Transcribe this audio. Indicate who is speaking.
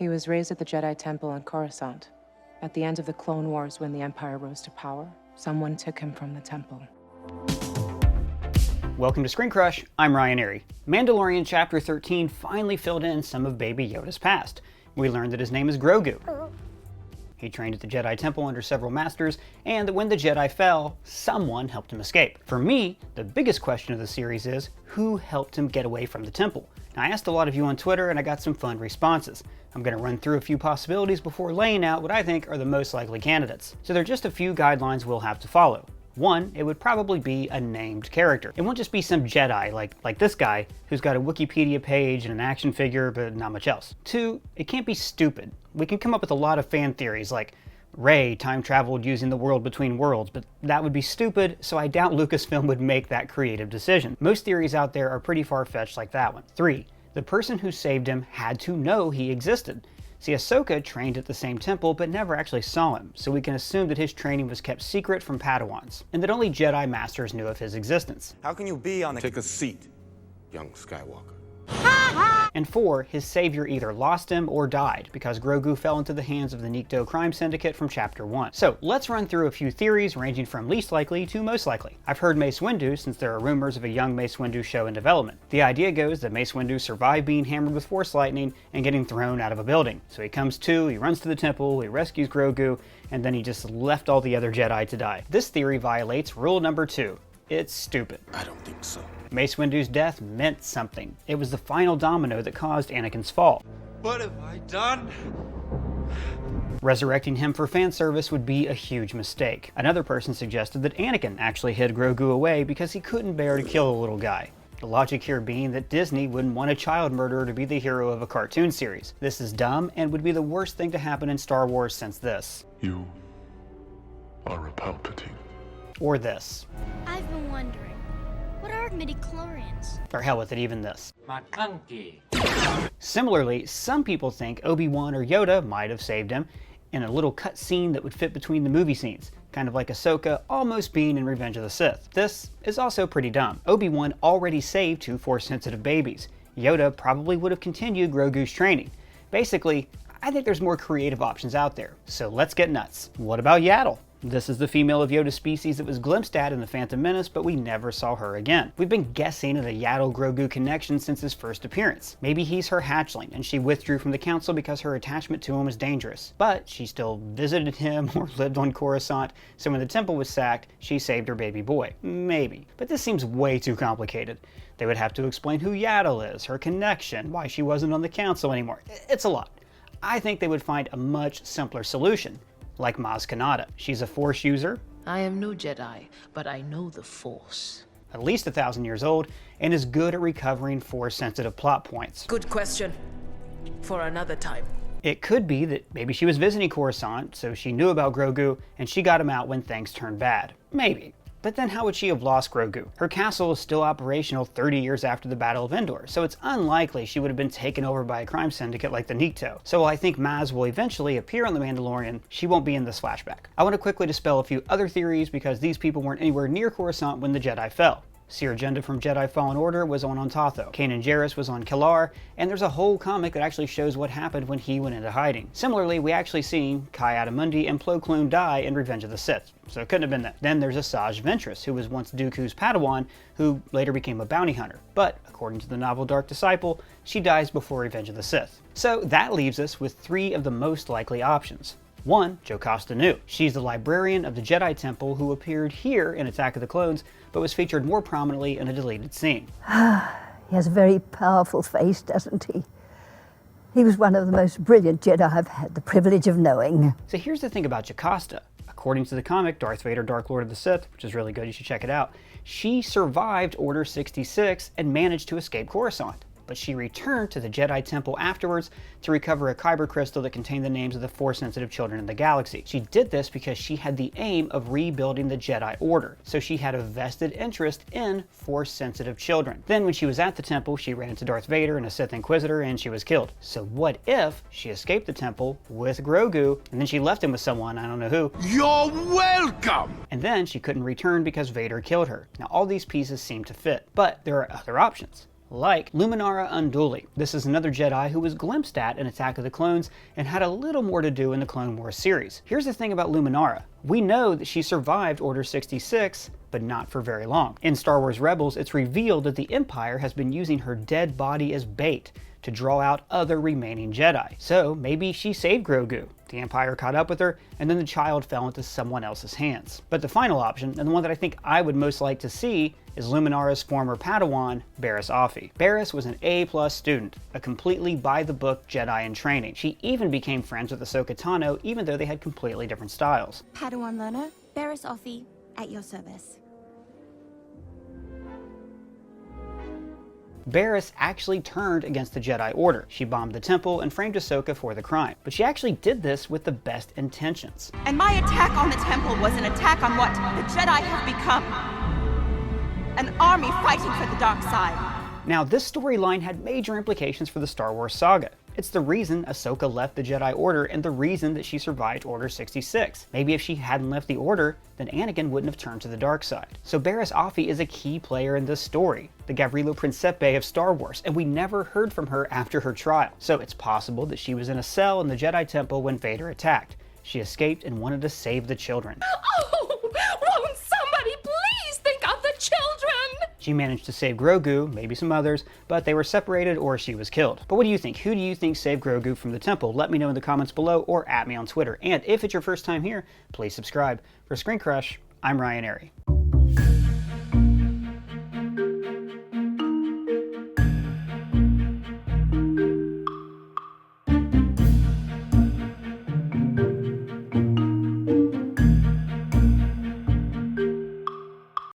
Speaker 1: He was raised at the Jedi Temple on Coruscant. At the end of the Clone Wars, when the Empire rose to power, someone took him from the temple.
Speaker 2: Welcome to ScreenCrush, I'm Ryan Erie. Mandalorian Chapter 13 finally filled in some of Baby Yoda's past. We learned that his name is Grogu. He trained at the Jedi Temple under several masters, and that when the Jedi fell, someone helped him escape. For me, the biggest question of the series is, who helped him get away from the temple? Now, I asked a lot of you on Twitter, and I got some fun responses. I'm going to run through a few possibilities before laying out what I think are the most likely candidates. So there are just a few guidelines we'll have to follow. One, it would probably be a named character. It won't just be some Jedi like this guy who's got a Wikipedia page and an action figure, but not much else. Two, it can't be stupid. We can come up with a lot of fan theories like Rey time traveled using the world between worlds, but that would be stupid, so I doubt Lucasfilm would make that creative decision. Most theories out there are pretty far-fetched like that one. Three, the person who saved him had to know he existed. See, Ahsoka trained at the same temple but never actually saw him, so we can assume that his training was kept secret from Padawans, and that only Jedi Masters knew of his existence.
Speaker 3: How can you be on the— Take a seat, young Skywalker.
Speaker 2: And four, his savior either lost him or died, because Grogu fell into the hands of the Nikto crime syndicate from Chapter 1. So let's run through a few theories ranging from least likely to most likely. I've heard Mace Windu, since there are rumors of a young Mace Windu show in development. The idea goes that Mace Windu survived being hammered with Force lightning and getting thrown out of a building. So he comes to, he runs to the temple, he rescues Grogu, and then he just left all the other Jedi to die. This theory violates rule number 2. It's stupid.
Speaker 3: I don't think so.
Speaker 2: Mace Windu's death meant something. It was the final domino that caused Anakin's fall.
Speaker 3: What have I done?
Speaker 2: Resurrecting him for fan service would be a huge mistake. Another person suggested that Anakin actually hid Grogu away because he couldn't bear to kill the little guy. The logic here being that Disney wouldn't want a child murderer to be the hero of a cartoon series. This is dumb and would be the worst thing to happen in Star Wars since this.
Speaker 4: You are a Palpatine.
Speaker 2: Or this.
Speaker 5: I've been wondering, what are midichlorians?
Speaker 2: Or hell with it, even this.
Speaker 6: McClunky.
Speaker 2: Similarly, some people think Obi-Wan or Yoda might have saved him in a little cut scene that would fit between the movie scenes, kind of like Ahsoka almost being in Revenge of the Sith. This is also pretty dumb. Obi-Wan already saved 2 Force-sensitive babies. Yoda probably would have continued Grogu's training. Basically, I think there's more creative options out there. So let's get nuts. What about Yaddle? This is the female of Yoda's species that was glimpsed at in The Phantom Menace, but we never saw her again. We've been guessing at a Yaddle-Grogu connection since his first appearance. Maybe he's her hatchling, and she withdrew from the council because her attachment to him was dangerous. But she still visited him or lived on Coruscant, so when the temple was sacked, she saved her baby boy. Maybe. But this seems way too complicated. They would have to explain who Yaddle is, her connection, why she wasn't on the council anymore. It's a lot. I think they would find a much simpler solution. Like Maz Kanata. She's a Force user.
Speaker 7: I am no Jedi, but I know the Force.
Speaker 2: At least 1,000 years old, and is good at recovering Force-sensitive plot points.
Speaker 7: Good question. For another time.
Speaker 2: It could be that maybe she was visiting Coruscant, so she knew about Grogu, and she got him out when things turned bad. Maybe. But then how would she have lost Grogu? Her castle is still operational 30 years after the Battle of Endor, so it's unlikely she would have been taken over by a crime syndicate like the Nikto. So while I think Maz will eventually appear on The Mandalorian, she won't be in this flashback. I want to quickly dispel a few other theories because these people weren't anywhere near Coruscant when the Jedi fell. Seer Jenda from Jedi Fallen Order was on Ontatho, Kanan Jarrus was on Kalar, and there's a whole comic that actually shows what happened when he went into hiding. Similarly, we actually seen Kai Adamundi and Plo Koon die in Revenge of the Sith, so it couldn't have been that. Then there's Asajj Ventress, who was once Dooku's Padawan, who later became a bounty hunter, but according to the novel Dark Disciple, she dies before Revenge of the Sith. So that leaves us with 3 of the most likely options. 1, Jocasta knew. She's the librarian of the Jedi Temple who appeared here in Attack of the Clones, but was featured more prominently in a deleted scene.
Speaker 8: He has a very powerful face, doesn't he? He was one of the most brilliant Jedi I've had the privilege of knowing.
Speaker 2: So here's the thing about Jocasta. According to the comic Darth Vader Dark Lord of the Sith, which is really good, you should check it out, she survived Order 66 and managed to escape Coruscant. But she returned to the Jedi Temple afterwards to recover a kyber crystal that contained the names of the Force-sensitive children in the galaxy. She did this because she had the aim of rebuilding the Jedi Order, so she had a vested interest in Force-sensitive children. Then when she was at the temple, she ran into Darth Vader and a Sith Inquisitor, and she was killed. So what if she escaped the temple with Grogu, and then she left him with someone, I don't know who.
Speaker 3: You're welcome!
Speaker 2: And then she couldn't return because Vader killed her. Now all these pieces seem to fit, but there are other options. like Luminara Unduli. This is another Jedi who was glimpsed at in Attack of the Clones and had a little more to do in the Clone Wars series. Here's the thing about Luminara. We know that she survived Order 66, but not for very long. In Star Wars Rebels, it's revealed that the Empire has been using her dead body as bait to draw out other remaining Jedi. So maybe she saved Grogu. The Empire caught up with her, and then the child fell into someone else's hands. But the final option, and the one that I think I would most like to see, is Luminara's former Padawan, Barriss Offee. Barriss was an A+ student, a completely by-the-book Jedi in training. She even became friends with Ahsoka Tano, even though they had completely different styles.
Speaker 6: Padawan learner, Barriss Offee, at your service.
Speaker 2: Barriss actually turned against the Jedi Order. She bombed the temple and framed Ahsoka for the crime. But she actually did this with the best intentions.
Speaker 9: And my attack on the temple was an attack on what the Jedi have become. An army fighting for the dark side.
Speaker 2: Now, this storyline had major implications for the Star Wars saga. It's the reason Ahsoka left the Jedi Order and the reason that she survived Order 66. Maybe if she hadn't left the Order, then Anakin wouldn't have turned to the dark side. So Barriss Offee is a key player in this story, the Gavrilo Principe of Star Wars, and we never heard from her after her trial. So it's possible that she was in a cell in the Jedi Temple when Vader attacked. She escaped and wanted to save the children.
Speaker 7: Oh, won't somebody please think of the children?
Speaker 2: She managed to save Grogu, maybe some others, but they were separated or she was killed. But what do you think? Who do you think saved Grogu from the temple? Let me know in the comments below or at me on Twitter. And if it's your first time here, please subscribe. For ScreenCrush, I'm Ryan Airy.